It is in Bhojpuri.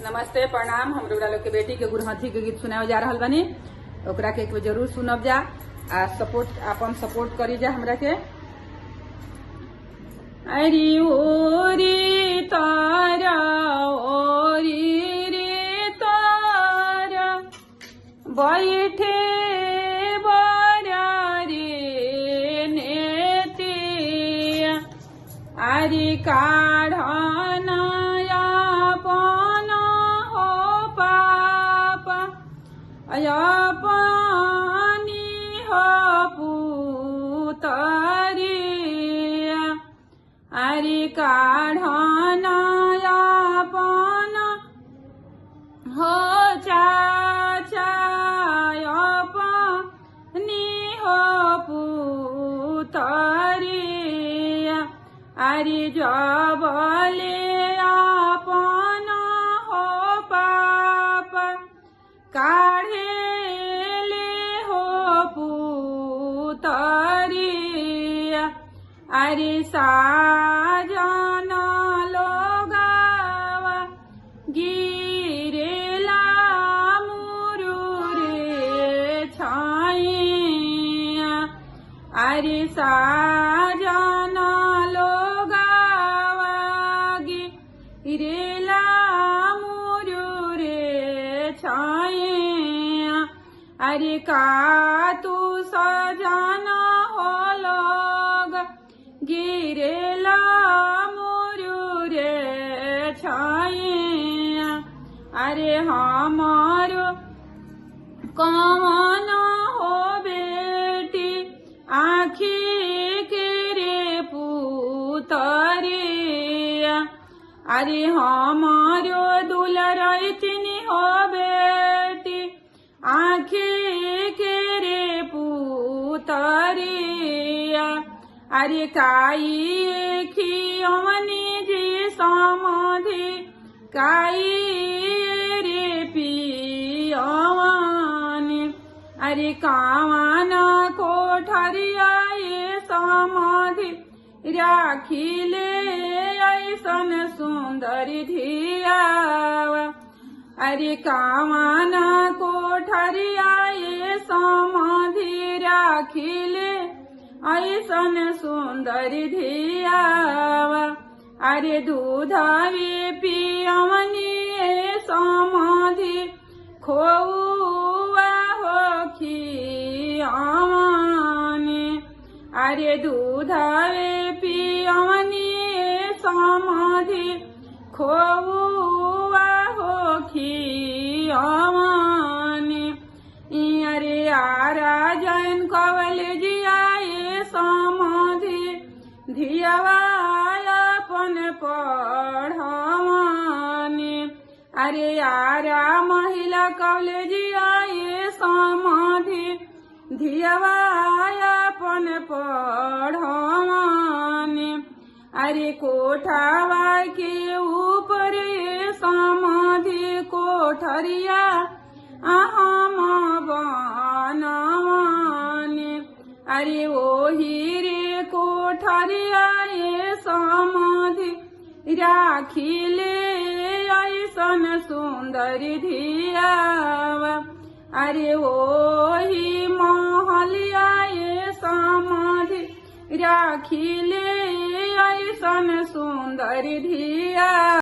नमस्ते प्रणाम। हम लोग के बेटी के गुरहथी के गीत सुनावे जा रहल बानी। ओकरा के एक बार जरूर सुनब जा आ सपोर्ट करी जा हमरा के। अरे ओरी तारा ओरी रे तारा बैठे बरा रे नेतिया अरे काढ़ना पानी हो पुतरिया अरे काढ़ना अपन हो चाचा अपनी हो पुतरिया अरे जबले अपन हो पापा काढ़े अरे साजन लोगावा गिरेला मुरुरे छाइया अरे साजन लोगावा गिरेला मुरुरे छाइया अरे का तू सजन हो लोग गिरेला मुरुरे छाइया अरे हमारो कौन हो बेटी आँखी के रे पुतरिया अरे हमारो दुलरैतनी हो बेटी आँखी के रे पुतरिया अरे काई खियमनी जी समाधि काई रे पियमनी अरे कावाना कोठरिया ये समाधि राखिले ऐसन सुंदर धियावा अरे कावाना कोठरिया ये समाधि राखिले ऐसन सुंदर धियावा अरे दूधावे पियमनी समाधि खोउआ हो खियमनी अरे दूधावे पियमनी समाधि खोउआ हो खियमनी अरे आरा जैन कवलेज समाधि धियावा अपन पढ़वानी अरे यारा महिला कॉलेजिया ये समाधि धियावा अपन पढ़वानी अरे कोठावा के ऊपर समाधि कोठरिया अहम बनवानी अरे ओही रे कोठरिया ये समाधि राखिले ऐसन सुंदर धियावा अरे ओही महलिया ये समाधि राखिले ऐसन सुंदर धिया।